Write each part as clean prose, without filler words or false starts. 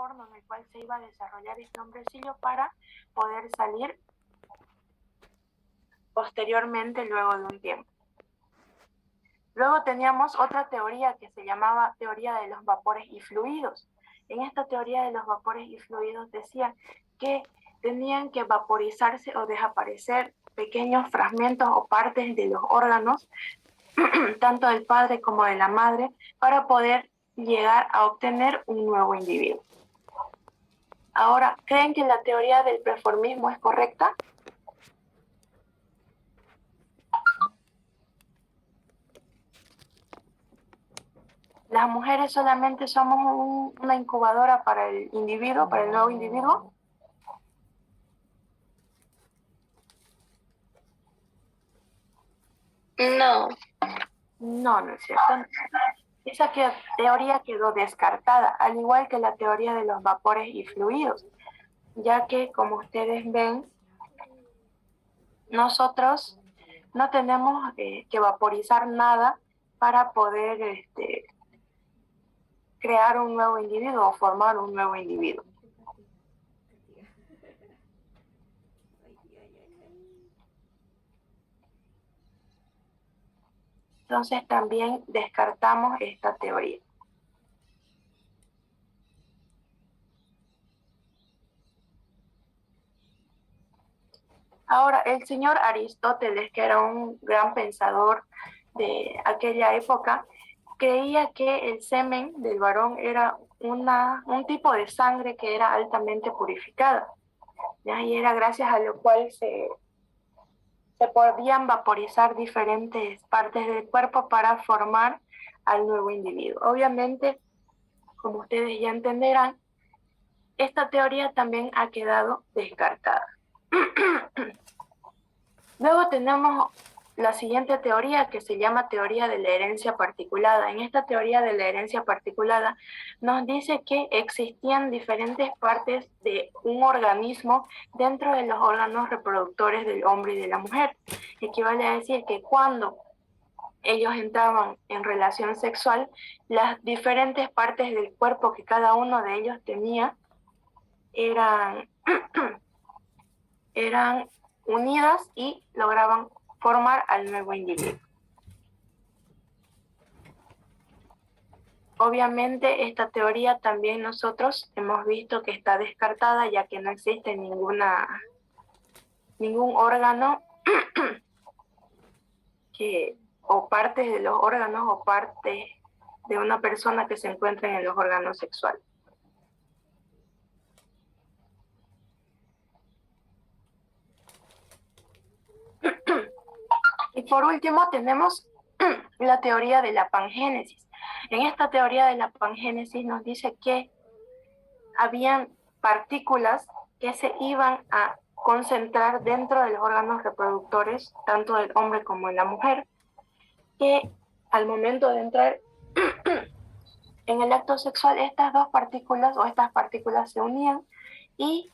horno en el cual se iba a desarrollar este hombrecillo para poder salir posteriormente luego de un tiempo. Luego teníamos otra teoría que se llamaba teoría de los vapores y fluidos. En esta teoría de los vapores y fluidos decían que tenían que vaporizarse o desaparecer pequeños fragmentos o partes de los órganos, tanto del padre como de la madre, para poder llegar a obtener un nuevo individuo. Ahora, ¿creen que la teoría del preformismo es correcta? ¿Las mujeres solamente somos una incubadora para el individuo, para el nuevo individuo? No. No, no es cierto. Esa teoría quedó descartada, al igual que la teoría de los vapores y fluidos, ya que, como ustedes ven, nosotros no tenemos que vaporizar nada para poder crear un nuevo individuo o formar un nuevo individuo. Entonces también descartamos esta teoría. Ahora, el señor Aristóteles, que era un gran pensador de aquella época, creía que el semen del varón era un tipo de sangre que era altamente purificada, ¿ya? Y era gracias a lo cual se podían vaporizar diferentes partes del cuerpo para formar al nuevo individuo. Obviamente, como ustedes ya entenderán, esta teoría también ha quedado descartada. Luego tenemos la siguiente teoría, que se llama teoría de la herencia particulada. En esta teoría de la herencia particulada nos dice que existían diferentes partes de un organismo dentro de los órganos reproductores del hombre y de la mujer. Equivale a decir que cuando ellos entraban en relación sexual, las diferentes partes del cuerpo que cada uno de ellos tenía eran unidas y lograban formar al nuevo individuo. Obviamente esta teoría también nosotros hemos visto que está descartada, ya que no existe ningún órgano o partes de los órganos o partes de una persona que se encuentren en los órganos sexuales. Y por último tenemos la teoría de la pangénesis. En esta teoría de la pangénesis nos dice que habían partículas que se iban a concentrar dentro de los órganos reproductores, tanto del hombre como de la mujer, que al momento de entrar en el acto sexual, estas partículas se unían y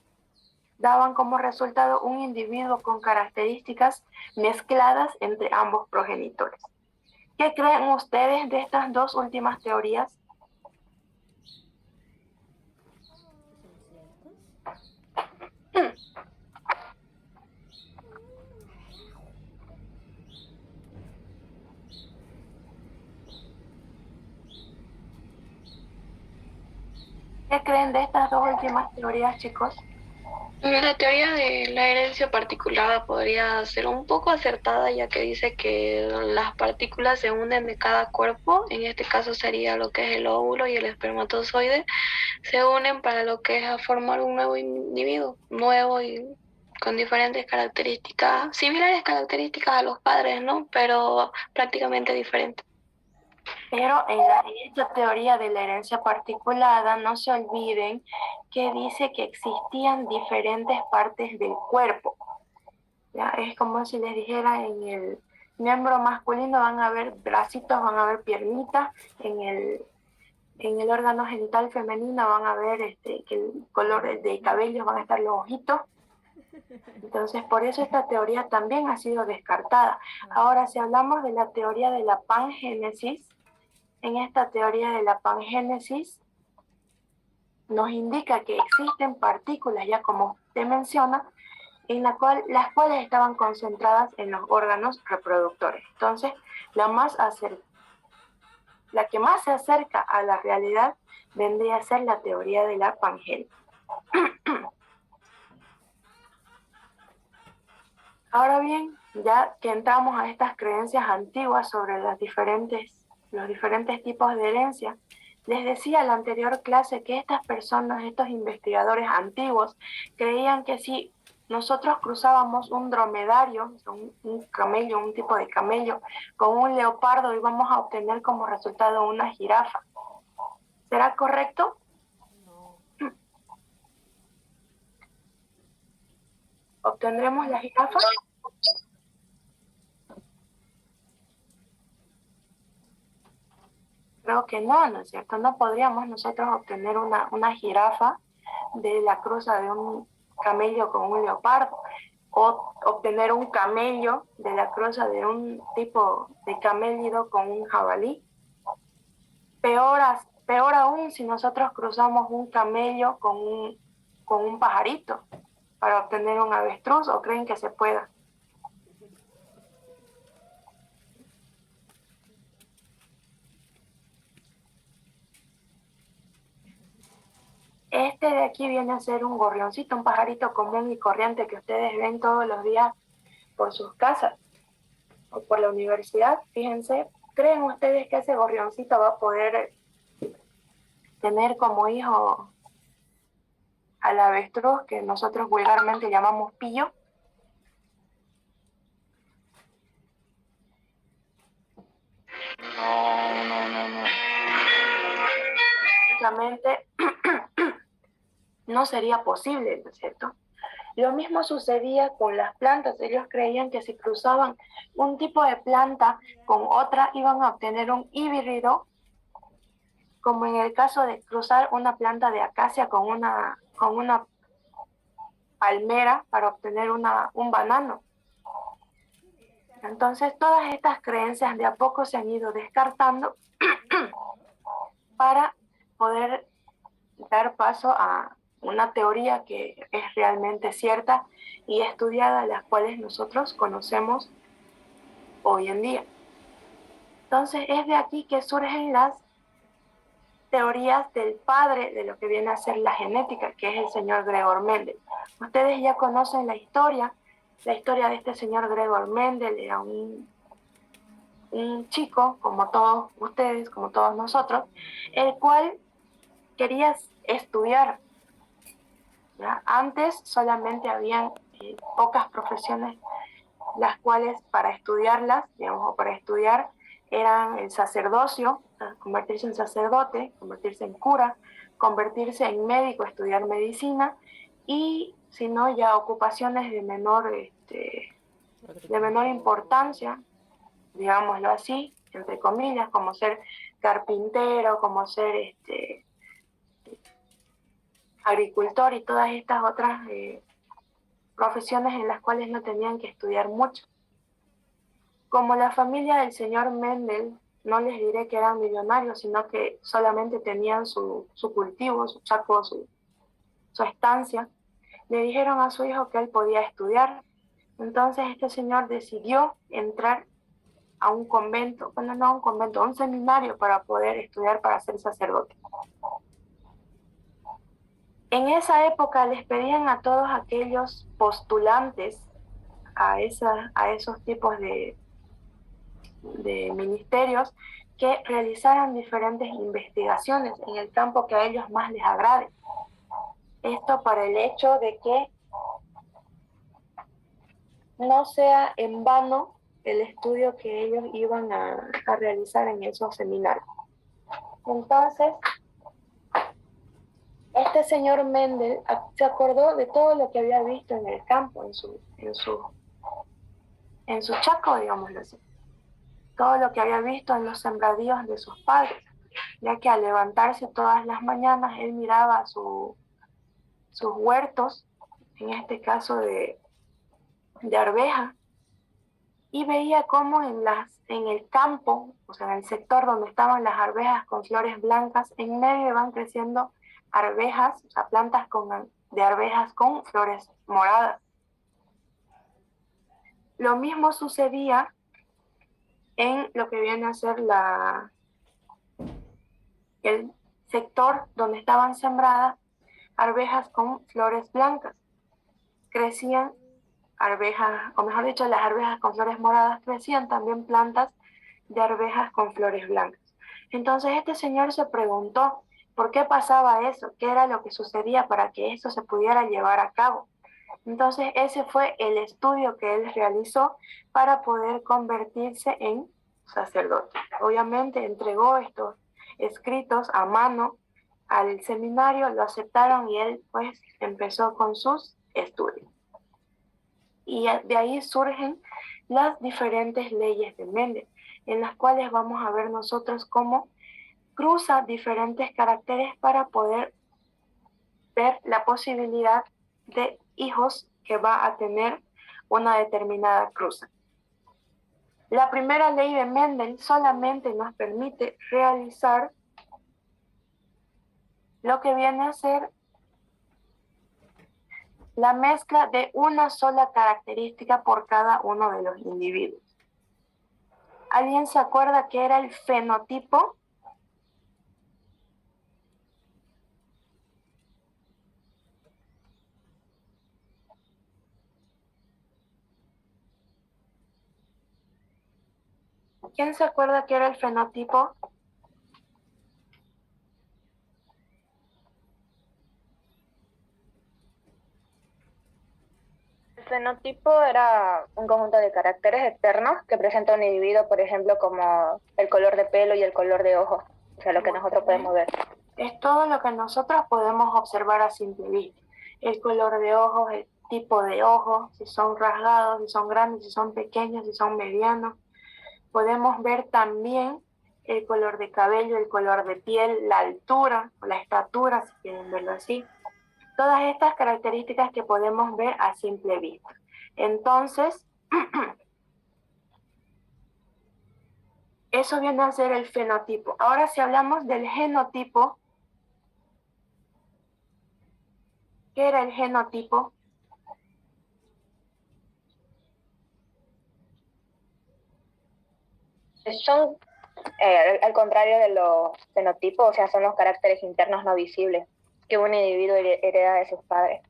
daban como resultado un individuo con características mezcladas entre ambos progenitores. ¿Qué creen ustedes de estas dos últimas teorías? ¿Qué creen de estas dos últimas teorías, chicos? La teoría de la herencia particulada podría ser un poco acertada, ya que dice que las partículas se unen de cada cuerpo, en este caso sería lo que es el óvulo y el espermatozoide, se unen para lo que es a formar un nuevo individuo, nuevo y con diferentes características, similares características a los padres, ¿no? Pero prácticamente diferentes. Pero en esta teoría de la herencia particulada, no se olviden que dice que existían diferentes partes del cuerpo. ¿Ya? Es como si les dijera, en el miembro masculino van a haber bracitos, van a haber piernitas, en el órgano genital femenino van a ver que el color de cabello van a estar los ojitos. Entonces, por eso esta teoría también ha sido descartada. Ahora, si hablamos de la teoría de la pangénesis, en esta teoría de la pangénesis nos indica que existen partículas, ya como usted menciona, las cuales estaban concentradas en los órganos reproductores. Entonces, la que más se acerca a la realidad vendría a ser la teoría de la pangénesis. Ahora bien, ya que entramos a estas creencias antiguas sobre los diferentes tipos de herencia, les decía en la anterior clase que estas personas, estos investigadores antiguos, creían que si nosotros cruzábamos un dromedario, un camello, un tipo de camello, con un leopardo, íbamos a obtener como resultado una jirafa. ¿Será correcto? No. ¿Obtendremos la jirafa? Creo que no, ¿no es cierto? No podríamos nosotros obtener una jirafa de la cruza de un camello con un leopardo, o obtener un camello de la cruza de un tipo de camélido con un jabalí. Peor aún si nosotros cruzamos un camello con un pajarito para obtener un avestruz, ¿o creen que se pueda? Este de aquí viene a ser un gorrioncito, un pajarito común y corriente que ustedes ven todos los días por sus casas o por la universidad. Fíjense, ¿creen ustedes que ese gorrioncito va a poder tener como hijo al avestruz, que nosotros vulgarmente llamamos pillo? No. Básicamente no sería posible, ¿no es cierto? Lo mismo sucedía con las plantas. Ellos creían que si cruzaban un tipo de planta con otra iban a obtener un híbrido, como en el caso de cruzar una planta de acacia con una palmera para obtener un banano. Entonces todas estas creencias de a poco se han ido descartando para poder dar paso a una teoría que es realmente cierta y estudiada, las cuales nosotros conocemos hoy en día. Entonces es de aquí que surgen las teorías del padre de lo que viene a ser la genética, que es el señor Gregor Mendel. Ustedes ya conocen la historia de este señor Gregor Mendel. Era un chico, como todos ustedes, como todos nosotros, el cual quería estudiar, ¿ya? Antes solamente habían pocas profesiones, las cuales para estudiarlas, digamos, o para estudiar, eran el sacerdocio, convertirse en sacerdote, convertirse en cura, convertirse en médico, estudiar medicina, y si no, ya ocupaciones de menor importancia, digámoslo así, entre comillas, como ser carpintero, como ser agricultor y todas estas otras profesiones en las cuales no tenían que estudiar mucho. Como la familia del señor Mendel, no les diré que eran millonarios, sino que solamente tenían su cultivo, su chaco, su estancia, le dijeron a su hijo que él podía estudiar. Entonces este señor decidió entrar a un convento, bueno, no a un convento, a un seminario para poder estudiar para ser sacerdote. En esa época les pedían a todos aquellos postulantes a esos tipos de ministerios que realizaran diferentes investigaciones en el campo que a ellos más les agrade. Esto para el hecho de que no sea en vano el estudio que ellos iban a realizar en esos seminarios. Entonces, este señor Mendel se acordó de todo lo que había visto en el campo, en su chaco, digámoslo así. Todo lo que había visto en los sembradíos de sus padres, ya que al levantarse todas las mañanas él miraba sus huertos, en este caso de arveja, y veía cómo en el campo, o sea, en el sector donde estaban las arvejas con flores blancas, en medio van creciendo arvejas, o sea, plantas de arvejas con flores moradas. Lo mismo sucedía en lo que viene a ser el sector donde estaban sembradas arvejas con flores blancas. Crecían arvejas, o mejor dicho, las arvejas con flores moradas, crecían también plantas de arvejas con flores blancas. Entonces este señor se preguntó por qué pasaba eso, qué era lo que sucedía para que esto se pudiera llevar a cabo. Entonces ese fue el estudio que él realizó para poder convertirse en sacerdote. Obviamente entregó estos escritos a mano al seminario, lo aceptaron y él pues empezó con sus estudios. Y de ahí surgen las diferentes leyes de Mendel, en las cuales vamos a ver nosotros cómo cruza diferentes caracteres para poder ver la posibilidad de hijos que va a tener una determinada cruza. La primera ley de Mendel solamente nos permite realizar lo que viene a ser la mezcla de una sola característica por cada uno de los individuos. ¿Alguien se acuerda qué era el fenotipo? ¿Quién se acuerda qué era el fenotipo? El fenotipo era un conjunto de caracteres externos que presenta un individuo, por ejemplo, como el color de pelo y el color de ojos, o sea, lo que nosotros podemos ver. Es todo lo que nosotros podemos observar a simple vista. El color de ojos, el tipo de ojos, si son rasgados, si son grandes, si son pequeños, si son medianos. Podemos ver también el color de cabello, el color de piel, la altura, la estatura, si quieren verlo así. Todas estas características que podemos ver a simple vista. Entonces, eso viene a ser el fenotipo. Ahora, si hablamos del genotipo, ¿qué era el genotipo? Son, al contrario de los fenotipos, o sea, son los caracteres internos no visibles que un individuo hereda de sus padres.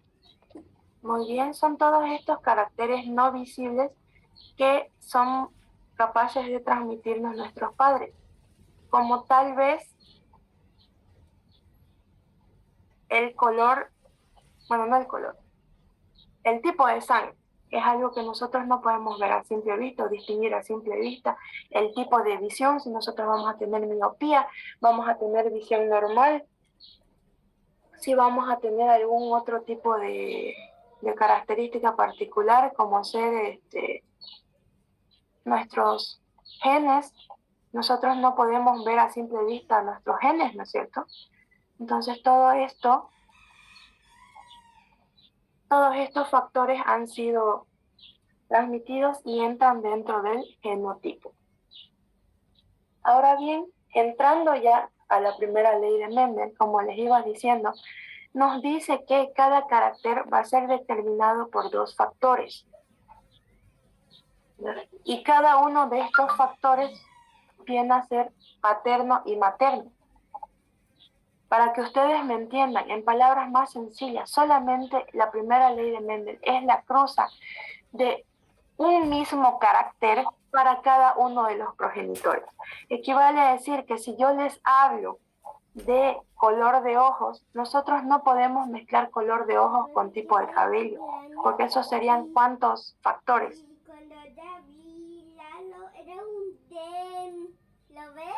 Muy bien, son todos estos caracteres no visibles que son capaces de transmitirnos nuestros padres, como tal vez el color, bueno, no el color, el tipo de sangre. Es algo que nosotros no podemos ver a simple vista o distinguir a simple vista. El tipo de visión, si nosotros vamos a tener miopía, vamos a tener visión normal, si vamos a tener algún otro tipo de característica particular, como ser nuestros genes. Nosotros no podemos ver a simple vista nuestros genes, ¿no es cierto? Entonces todos estos factores han sido transmitidos y entran dentro del genotipo. Ahora bien, entrando ya a la primera ley de Mendel, como les iba diciendo, nos dice que cada carácter va a ser determinado por dos factores. Y cada uno de estos factores viene a ser paterno y materno. Para que ustedes me entiendan, en palabras más sencillas, solamente la primera ley de Mendel es la cruza de un mismo carácter para cada uno de los progenitores. Equivale a decir que si yo les hablo de color de ojos, nosotros no podemos mezclar color de ojos con tipo de cabello, porque esos serían ¿cuántos factores? Cuando David Lalo era un den, ¿lo ves?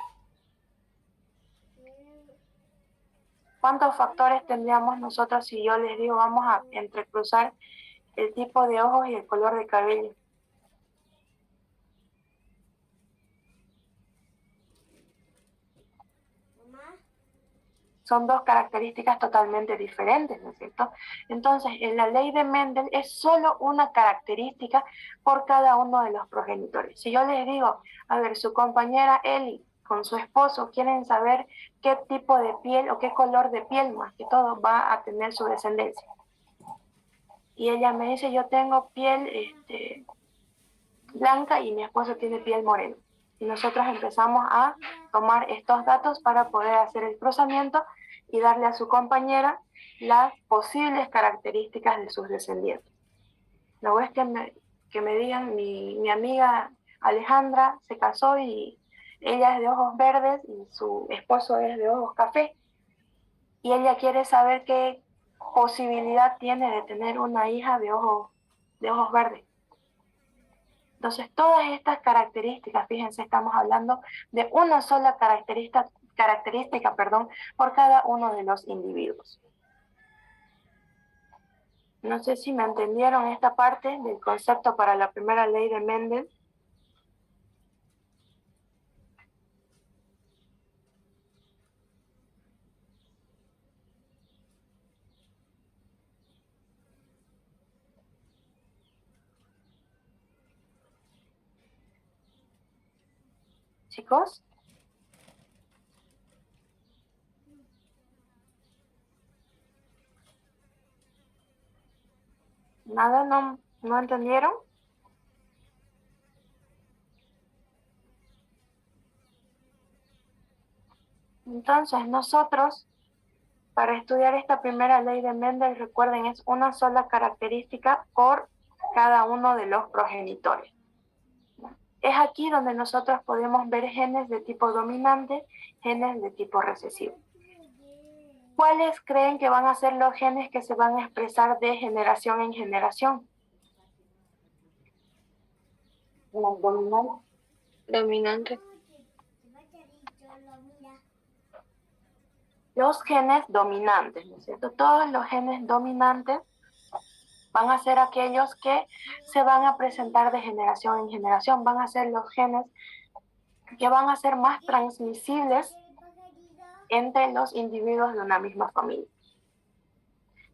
¿Cuántos factores tendríamos nosotros si yo les digo vamos a entrecruzar el tipo de ojos y el color de cabello? Son dos características totalmente diferentes, ¿no es cierto? Entonces, en la ley de Mendel es solo una característica por cada uno de los progenitores. Si yo les digo, a ver, su compañera Eli, con su esposo, quieren saber qué tipo de piel o qué color de piel más que todo va a tener su descendencia. Y ella me dice, yo tengo piel blanca y mi esposo tiene piel morena. Y nosotros empezamos a tomar estos datos para poder hacer el cruzamiento y darle a su compañera las posibles características de sus descendientes. Luego es que me digan, mi amiga Alejandra se casó y ella es de ojos verdes y su esposo es de ojos café. Y ella quiere saber qué posibilidad tiene de tener una hija de ojos verdes. Entonces, todas estas características, fíjense, estamos hablando de una sola característica, por cada uno de los individuos. No sé si me entendieron esta parte del concepto para la primera ley de Mendel. Chicos. ¿Nada? ¿No entendieron? Entonces, nosotros, para estudiar esta primera ley de Mendel, recuerden, es una sola característica por cada uno de los progenitores. Es aquí donde nosotros podemos ver genes de tipo dominante, genes de tipo recesivo. ¿Cuáles creen que van a ser los genes que se van a expresar de generación en generación? ¿Los dominantes? Dominante. Los genes dominantes, ¿no es cierto? Todos los genes dominantes van a ser aquellos que se van a presentar de generación en generación, van a ser los genes que van a ser más transmisibles entre los individuos de una misma familia.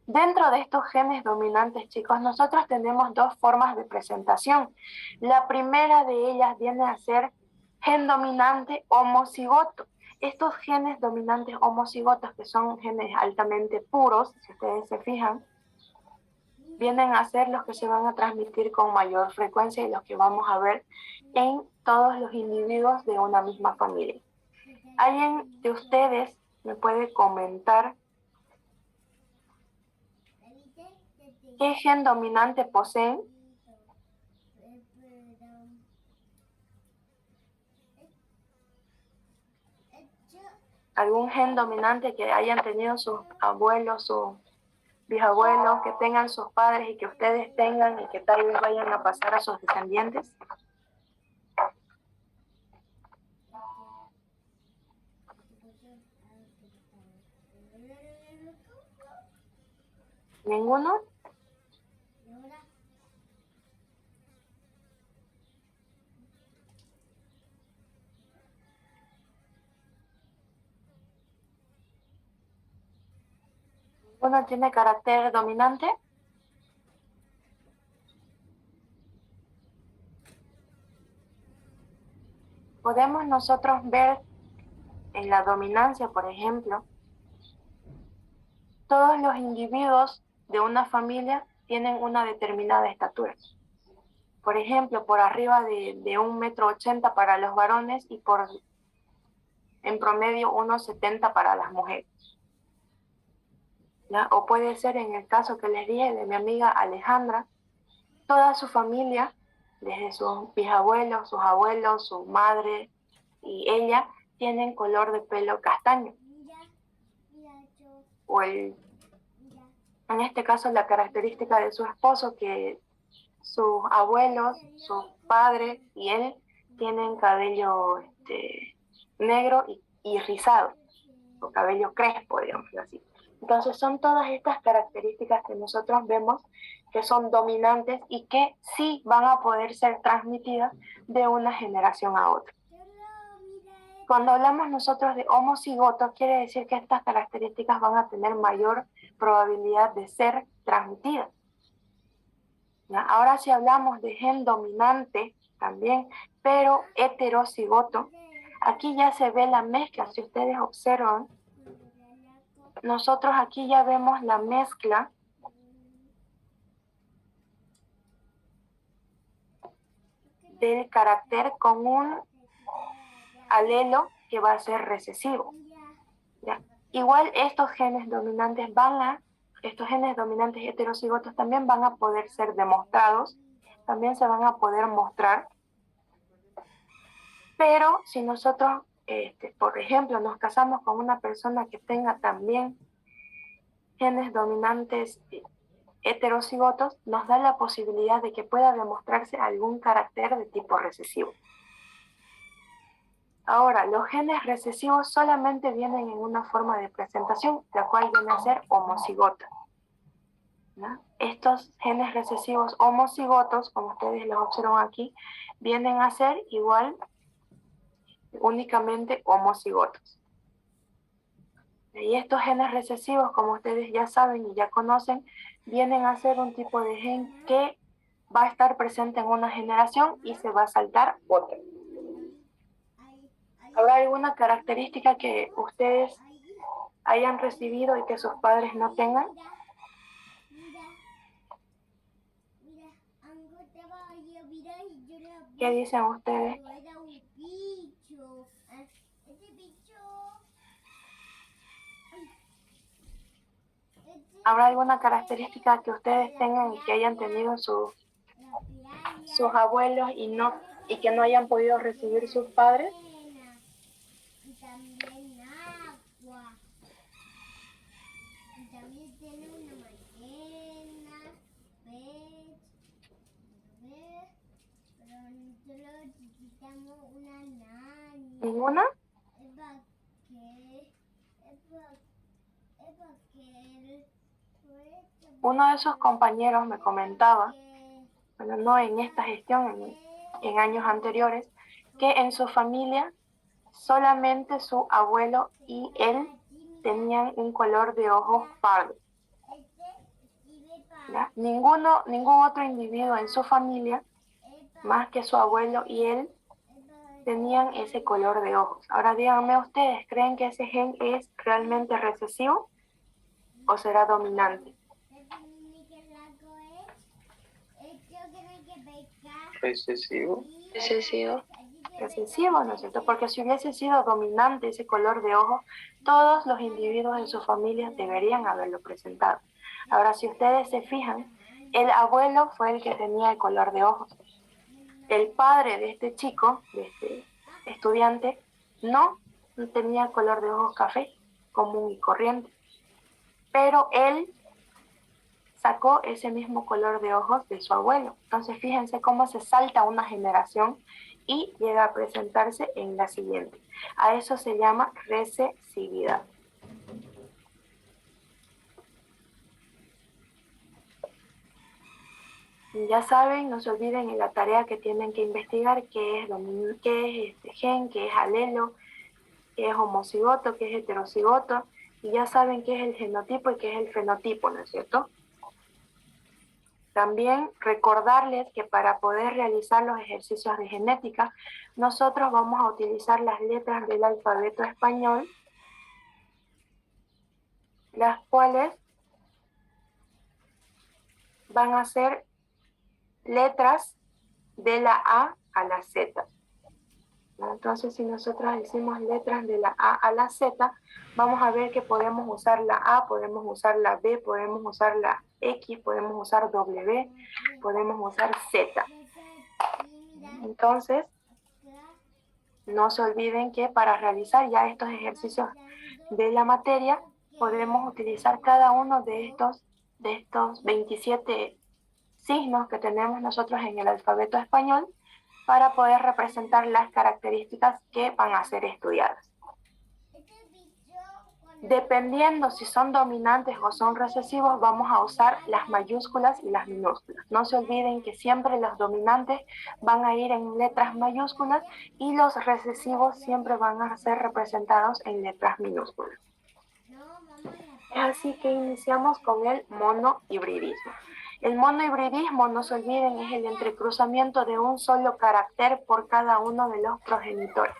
Dentro de estos genes dominantes, chicos, nosotros tenemos dos formas de presentación. La primera de ellas viene a ser gen dominante homocigoto. Estos genes dominantes homocigotos, que son genes altamente puros, si ustedes se fijan, vienen a ser los que se van a transmitir con mayor frecuencia y los que vamos a ver en todos los individuos de una misma familia. ¿Alguien de ustedes me puede comentar qué gen dominante poseen? ¿Algún gen dominante que hayan tenido sus abuelos, sus bisabuelos, que tengan sus padres y que ustedes tengan y que tal vez vayan a pasar a sus descendientes? ¿Ninguno? ¿Ninguno tiene carácter dominante? Podemos nosotros ver en la dominancia, por ejemplo, todos los individuos de una familia tienen una determinada estatura. Por ejemplo, por arriba de 1,80 m para los varones y en promedio 1,70 m para las mujeres. ¿Ya? O puede ser en el caso que les dije de mi amiga Alejandra, toda su familia, desde sus bisabuelos, sus abuelos, su madre y ella, tienen color de pelo castaño. O en este caso la característica de su esposo, que sus abuelos, su padre y él tienen cabello negro y rizado, o cabello crespo, digamos así. Entonces son todas estas características que nosotros vemos que son dominantes y que sí van a poder ser transmitidas de una generación a otra. Cuando hablamos nosotros de homocigotos, quiere decir que estas características van a tener mayor probabilidad de ser transmitidas. ¿Ya? Ahora si hablamos de gen dominante también, pero heterocigoto, Aquí ya se ve la mezcla, si ustedes observan. Nosotros aquí ya vemos la mezcla del carácter con un alelo que va a ser recesivo. ¿Ya? Igual estos genes dominantes estos genes dominantes heterocigotos también van a poder ser demostrados, también se van a poder mostrar, pero si nosotros, por ejemplo, nos casamos con una persona que tenga también genes dominantes heterocigotos, nos da la posibilidad de que pueda demostrarse algún carácter de tipo recesivo. Ahora, los genes recesivos solamente vienen en una forma de presentación, la cual viene a ser homocigota, ¿no? Estos genes recesivos homocigotos, como ustedes los observan aquí, vienen a ser igual únicamente homocigotos. Y estos genes recesivos, como ustedes ya saben y ya conocen, vienen a ser un tipo de gen que va a estar presente en una generación y se va a saltar otra. ¿Habrá alguna característica que ustedes hayan recibido y que sus padres no tengan? ¿Qué dicen ustedes? ¿Habrá alguna característica que ustedes tengan y que hayan tenido sus abuelos y que no hayan podido recibir sus padres? Y también agua. Y también tiene una ballena, pez, bebé, pero nosotros necesitamos una nani. ¿Ninguna? Es para que Uno de sus compañeros me comentaba, bueno, no en esta gestión, en años anteriores, que en su familia solamente su abuelo y él tenían un color de ojos pardo. ¿Ya? Ningún otro individuo en su familia, más que su abuelo y él, tenían ese color de ojos. Ahora díganme ustedes, ¿creen que ese gen es realmente recesivo o será dominante? Recesivo. Recesivo, ¿no es cierto? Porque si hubiese sido dominante ese color de ojos, todos los individuos en su familia deberían haberlo presentado. Ahora, si ustedes se fijan, el abuelo fue el que tenía el color de ojos. El padre de este chico, de este estudiante, no tenía color de ojos café, común y corriente. Pero él sacó ese mismo color de ojos de su abuelo. Entonces fíjense cómo se salta una generación y llega a presentarse en la siguiente. A eso se llama recesividad. Ya saben, no se olviden en la tarea que tienen que investigar qué es este gen, qué es alelo, qué es homocigoto, qué es heterocigoto, y ya saben qué es el genotipo y qué es el fenotipo, ¿no es cierto? También recordarles que para poder realizar los ejercicios de genética, nosotros vamos a utilizar las letras del alfabeto español, las cuales van a ser letras de la A a la Z. Entonces, si nosotros decimos letras de la A a la Z, vamos a ver que podemos usar la A, podemos usar la B, podemos usar la X, podemos usar W, podemos usar Z. Entonces, no se olviden que para realizar ya estos ejercicios de la materia, podemos utilizar cada uno de estos 27 signos que tenemos nosotros en el alfabeto español para poder representar las características que van a ser estudiadas. Dependiendo si son dominantes o son recesivos, vamos a usar las mayúsculas y las minúsculas. No se olviden que siempre los dominantes van a ir en letras mayúsculas y los recesivos siempre van a ser representados en letras minúsculas. Así que iniciamos con el monohibridismo. El monohibridismo, no se olviden, es el entrecruzamiento de un solo carácter por cada uno de los progenitores.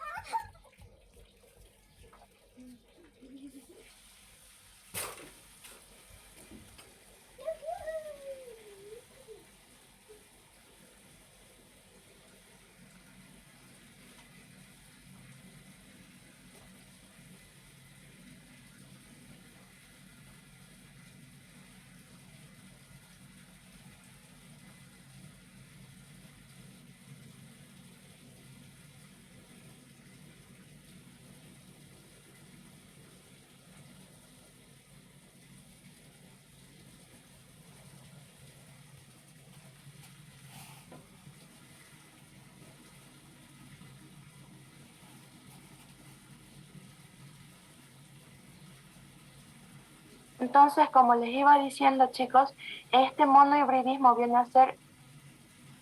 Entonces, como les iba diciendo, chicos, este monohibridismo viene a ser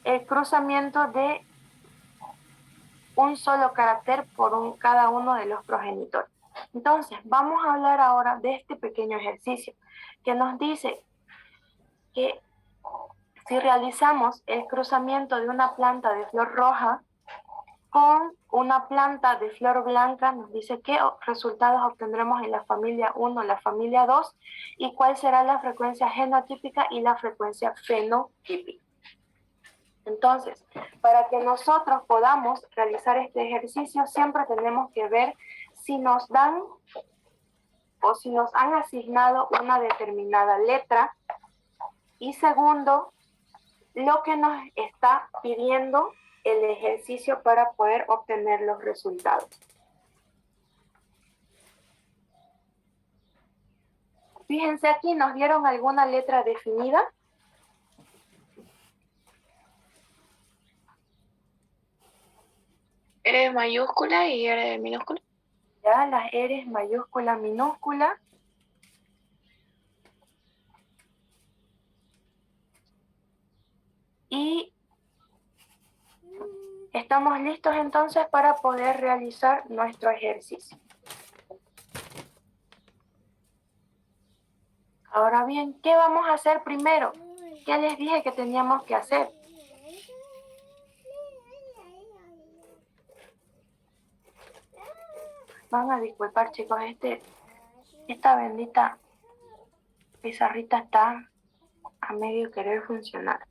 el cruzamiento de un solo carácter por cada uno de los progenitores. Entonces, vamos a hablar ahora de este pequeño ejercicio que nos dice que si realizamos el cruzamiento de una planta de flor roja con una planta de flor blanca, nos dice qué resultados obtendremos en la familia 1, la familia 2, y cuál será la frecuencia genotípica y la frecuencia fenotípica. Entonces, para que nosotros podamos realizar este ejercicio, siempre tenemos que ver si nos dan o si nos han asignado una determinada letra, y segundo, lo que nos está pidiendo el ejercicio para poder obtener los resultados. Fíjense aquí, ¿nos dieron alguna letra definida? R mayúscula y R minúscula. Ya, las R mayúscula, minúscula. Y estamos listos entonces para poder realizar nuestro ejercicio. Ahora bien, ¿qué vamos a hacer primero? ¿Qué les dije que teníamos que hacer? Van a disculpar, chicos, esta bendita pizarrita está a medio querer funcionar.